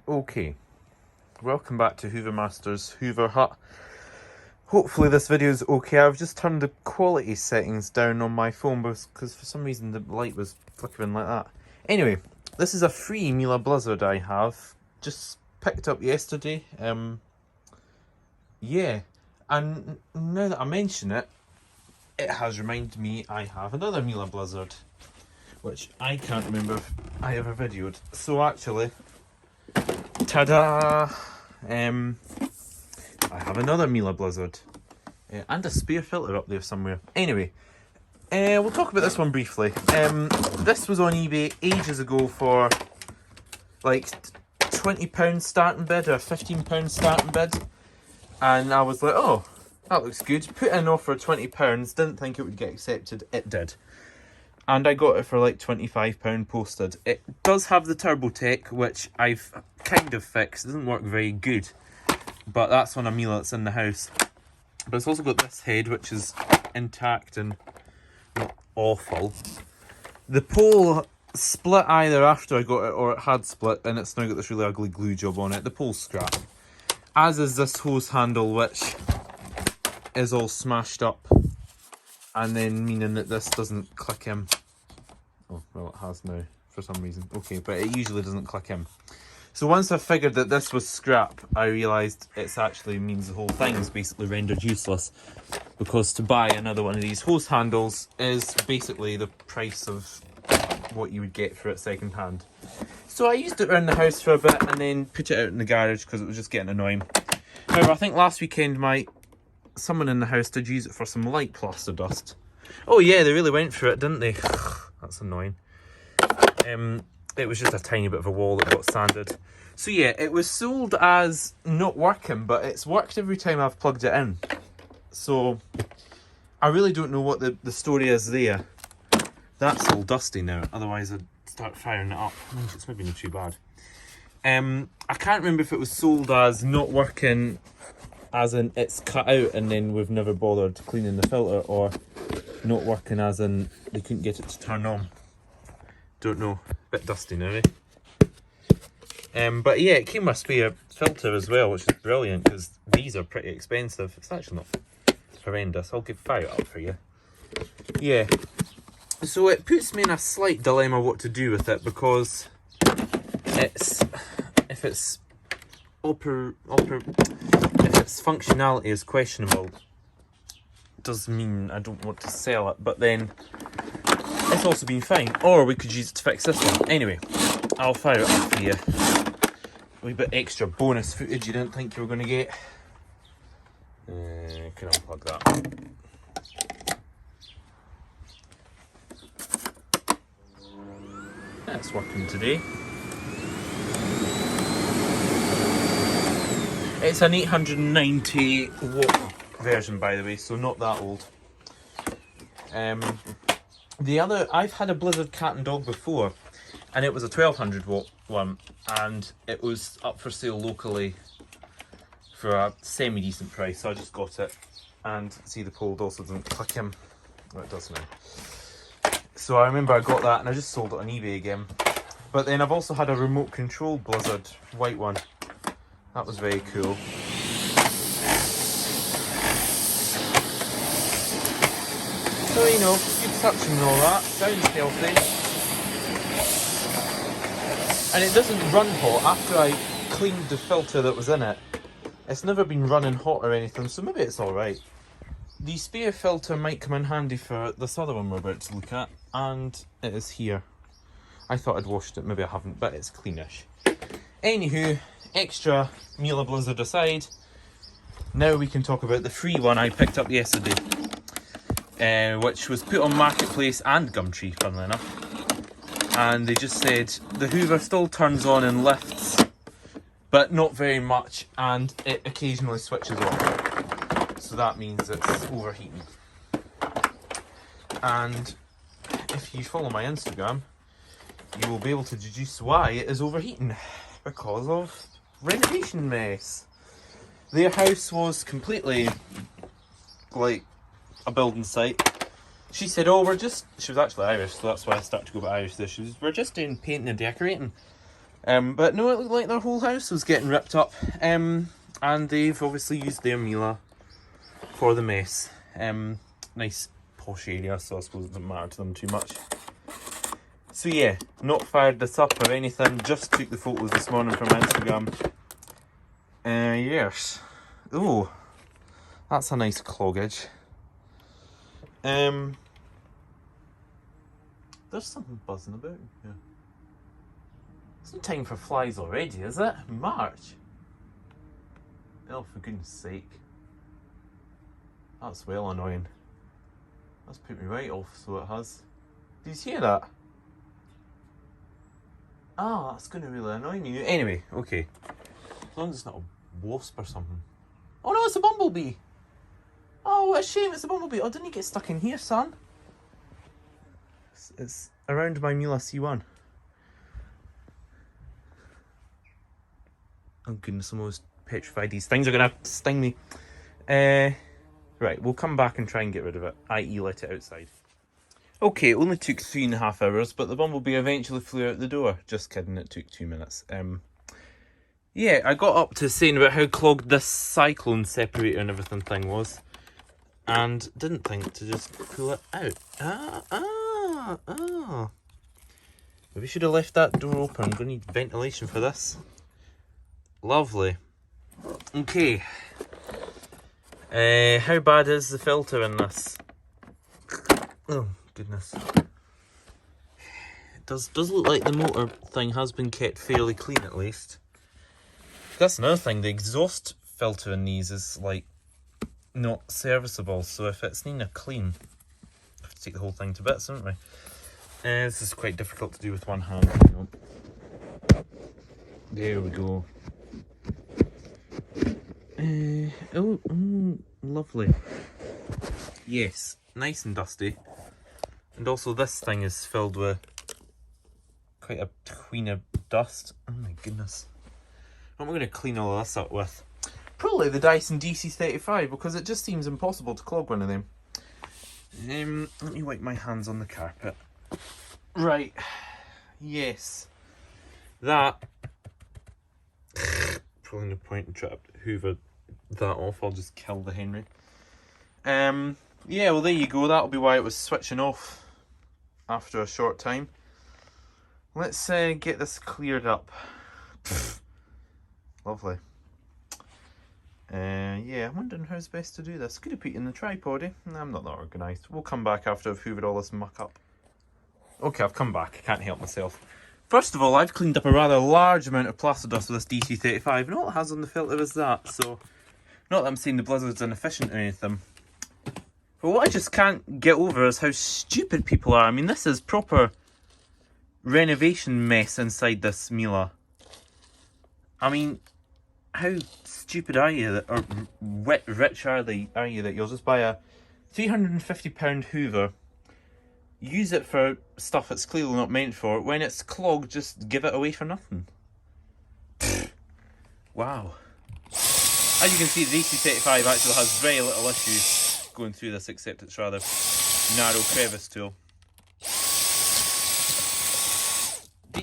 Okay, welcome back to Hoover Masters Hoover Hut. Hopefully this video is okay. I've just turned the quality settings down on my phone because for some reason the light was flickering like that. Anyway, this is a free Miele Blizzard I have just picked up yesterday. Yeah, and now that I mention it, it has reminded me I have another Miele Blizzard, which I can't remember if I ever videoed. So actually, ta-da! I have another Miele Blizzard and a spare filter up there somewhere. Anyway, we'll talk about this one briefly. This was on eBay ages ago for like £20 starting bid or £15 starting bid, and I was like, oh, that looks good. Put in an offer of £20, didn't think it would get accepted. It did. And I got it for like £25 posted. It does have the turbo tech, which I've kind of fixed. It doesn't work very good, but that's on a Miele that's in the house. But it's also got this head, which is intact and not awful. The pole split either after I got it or it had split, and it's now got this really ugly glue job on it. The pole's scrap. As is this hose handle, which is all smashed up. And then meaning that this doesn't click in. Oh, well, it has now for some reason. Okay, but it usually doesn't click in. So once I figured that this was scrap, I realised it actually means the whole thing is basically rendered useless. Because to buy another one of these hose handles is basically the price of what you would get for it second hand. So I used it around the house for a bit and then put it out in the garage because it was just getting annoying. However, I think last weekend someone in the house did use it for some light plaster dust. Oh yeah, they really went for it, didn't they? That's annoying. It was just a tiny bit of a wall that got sanded. So yeah, it was sold as not working, but it's worked every time I've plugged it in. So I really don't know what the story is there. That's all dusty now, otherwise I'd start firing it up. It's maybe not too bad. I can't remember if it was sold as not working as in it's cut out and then we've never bothered cleaning the filter, or not working as in they couldn't get it to turn on. Don't know. Bit dusty now, eh? But yeah, it came with a spare filter as well, which is brilliant because these are pretty expensive. It's actually not horrendous. I'll fire it up for you. Yeah. So it puts me in a slight dilemma what to do with it, because if its functionality is questionable, does mean I don't want to sell it, but then it's also been fine. Or we could use it to fix this one. Anyway, I'll fire it up for you. A wee bit extra bonus footage you didn't think you were going to get. Can unplug that. That's working today. It's an 890 watt version, by the way, so not that old. I've had a Blizzard cat and dog before, and it was a 1200 watt one, and it was up for sale locally for a semi-decent price, so I just got it. And see, the pole also doesn't click in. Well, it does now. So I remember I got that and I just sold it on eBay again. But then I've also had a remote control Blizzard white one. That was very cool. So, you know, good touching and all that. Sounds healthy. And it doesn't run hot. After I cleaned the filter that was in it, it's never been running hot or anything, so maybe it's alright. The spare filter might come in handy for this other one we're about to look at, and it is here. I thought I'd washed it, maybe I haven't, but it's cleanish. Anywho, extra Miele Blizzard aside, now we can talk about the free one I picked up yesterday, which was put on Marketplace and Gumtree, funnily enough. And they just said the Hoover still turns on and lifts, but not very much, and it occasionally switches off. So that means it's overheating. And if you follow my Instagram, you will be able to deduce why it is overheating. Because of renovation mess. Their house was completely like a building site. She said, oh, she was actually Irish, so that's why I started to go about Irish dishes. We're just doing painting and decorating. But no, it looked like their whole house was getting ripped up. And they've obviously used their Miele for the mess. Nice posh area, so I suppose it doesn't matter to them too much. So yeah, not fired this up or anything, just took the photos this morning from Instagram. Yes. Oh, that's a nice cloggage. There's something buzzing about here. It's no time for flies already, is it? March? Oh, for goodness sake. That's well annoying. That's put me right off, so it has. Do you hear that? Ah, that's going to really annoy me. Anyway, okay. As long as it's not a wasp or something. Oh no, it's a bumblebee! Oh, what a shame, it's a bumblebee. Oh, didn't you get stuck in here, son? It's around my Miele C1. Oh goodness, I'm almost petrified. These things are going to sting me. Right, we'll come back and try and get rid of it, i.e. let it outside. Okay, it only took 3.5 hours, but the bumblebee eventually flew out the door. Just kidding, it took 2 minutes. Yeah, I got up to saying about how clogged this cyclone separator and everything thing was. And didn't think to just pull it out. Maybe should have left that door open. I'm going to need ventilation for this. Lovely. Okay. How bad is the filter in this? Oh, goodness. It does look like the motor thing has been kept fairly clean at least. That's another thing, the exhaust filter in these is like not serviceable, so if it's needing a clean, I have to take the whole thing to bits, don't we? This is quite difficult to do with one hand. There we go. Oh, lovely. Yes, nice and dusty. And also this thing is filled with quite a queen of dust. Oh my goodness. What am I going to clean all of this up with? Probably the Dyson DC35, because it just seems impossible to clog one of them. Let me wipe my hands on the carpet. Right. Yes. That. Probably no point in trying to hoover that off. I'll just kill the Henry. Yeah, well there you go. That'll be why it was switching off after a short time. Let's get this cleared up. Lovely. Yeah, I'm wondering how's best to do this. Could have put it in the tripod, eh? I'm not that organised. We'll come back after I've hoovered all this muck up. Okay, I've come back. I can't help myself. First of all, I've cleaned up a rather large amount of plaster dust with this DC35, and all it has on the filter is that, so not that I'm saying the Blizzard's inefficient or anything. But what I just can't get over is how stupid people are. I mean, this is proper renovation mess inside this Miele. I mean, how stupid are you, or rich are you that you'll just buy a £350 Hoover, use it for stuff it's clearly not meant for, when it's clogged, just give it away for nothing. Wow. As you can see, the DC35 actually has very little issues going through this, except it's rather narrow crevice tool.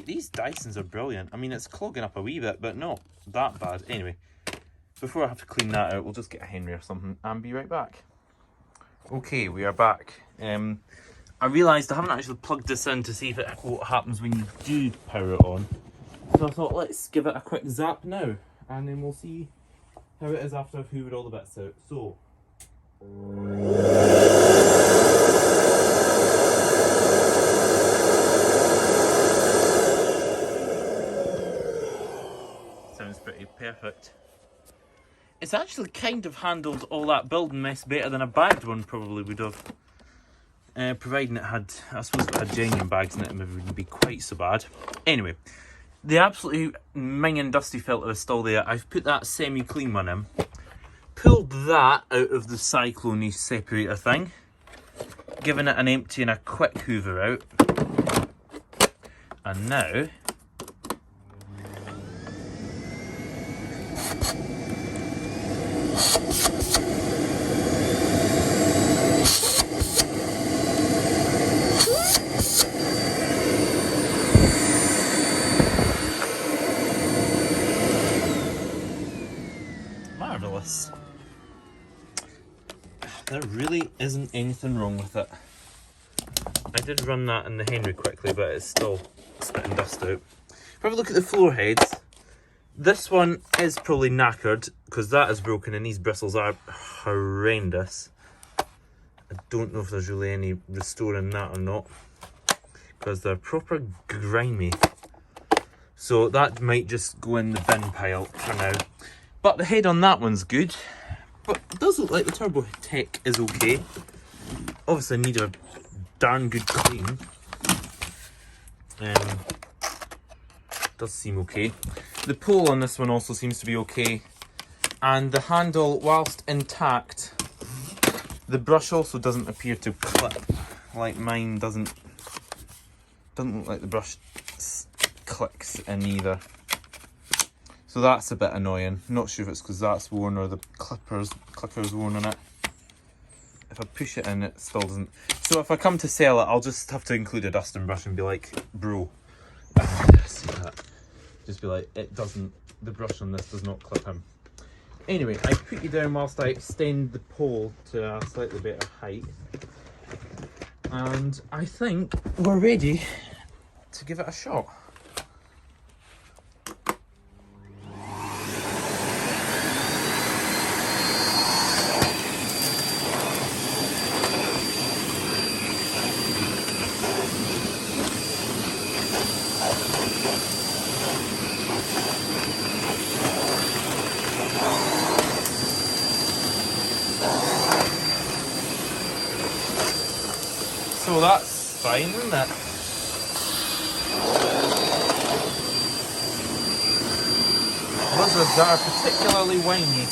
These Dysons are brilliant. I mean, it's clogging up a wee bit, but not that bad. Anyway, before I have to clean that out, we'll just get a Henry or something and be right back. Okay, we are back. I realised I haven't actually plugged this in to see what happens when you do power it on. So I thought, let's give it a quick zap now, and then we'll see how it is after I've hoovered all the bits out. So. Sounds pretty perfect. It's actually kind of handled all that building mess better than a bagged one probably would have. Providing it had, I suppose if it had genuine bags in it, it wouldn't be quite so bad. Anyway, the absolutely minging dusty filter is still there. I've put that semi-clean one in. Pulled that out of the cyclone separator thing. Given it an empty and a quick hoover out. And now... spotless. There really isn't anything wrong with it. I did run that in the Henry quickly, but it's still spitting dust out. If we have a look at the floor heads, this one is probably knackered because that is broken and these bristles are horrendous. I don't know if there's really any restoring that or not because they're proper grimy. So that might just go in the bin pile for now. But the head on that one's good. But it does look like the turbo tech is okay. Obviously need a darn good clean. Does seem okay. The pole on this one also seems to be okay. And the handle, whilst intact, the brush also doesn't appear to clip like mine doesn't. Doesn't look like the brush clicks in either. So that's a bit annoying. Not sure if it's because that's worn or the clicker's worn on it. If I push it in, it still doesn't. So if I come to sell it, I'll just have to include a dusting brush and be like, bro, see that? Just be like, it doesn't, the brush on this does not clip in. Anyway, I put you down whilst I extend the pole to a slightly better height. And I think we're ready to give it a shot. So that's fine, isn't it? Blizzards are particularly whiny.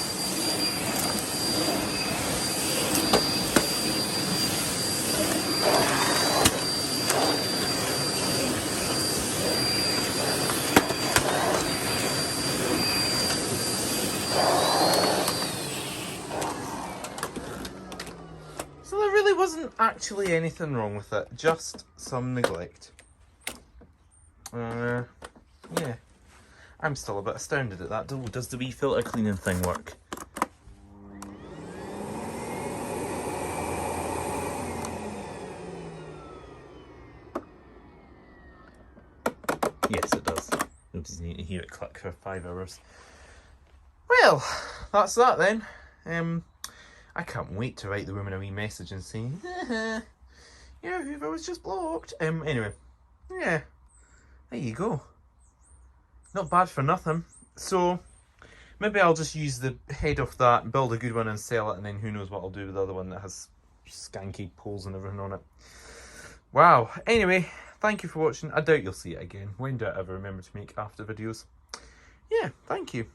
So there really wasn't actually anything wrong with it, just some neglect. Yeah. I'm still a bit astounded at that. Does the wee filter cleaning thing work? Yes, it does. You'll just need to hear it click for 5 hours. Well, that's that then. I can't wait to write the woman a wee message and say, your Hoover was just blocked. Anyway, yeah, there you go. Not bad for nothing. So maybe I'll just use the head off that, build a good one and sell it, and then who knows what I'll do with the other one that has skanky poles and everything on it. Wow. Anyway, thank you for watching. I doubt you'll see it again. When do I ever remember to make after videos? Yeah, thank you.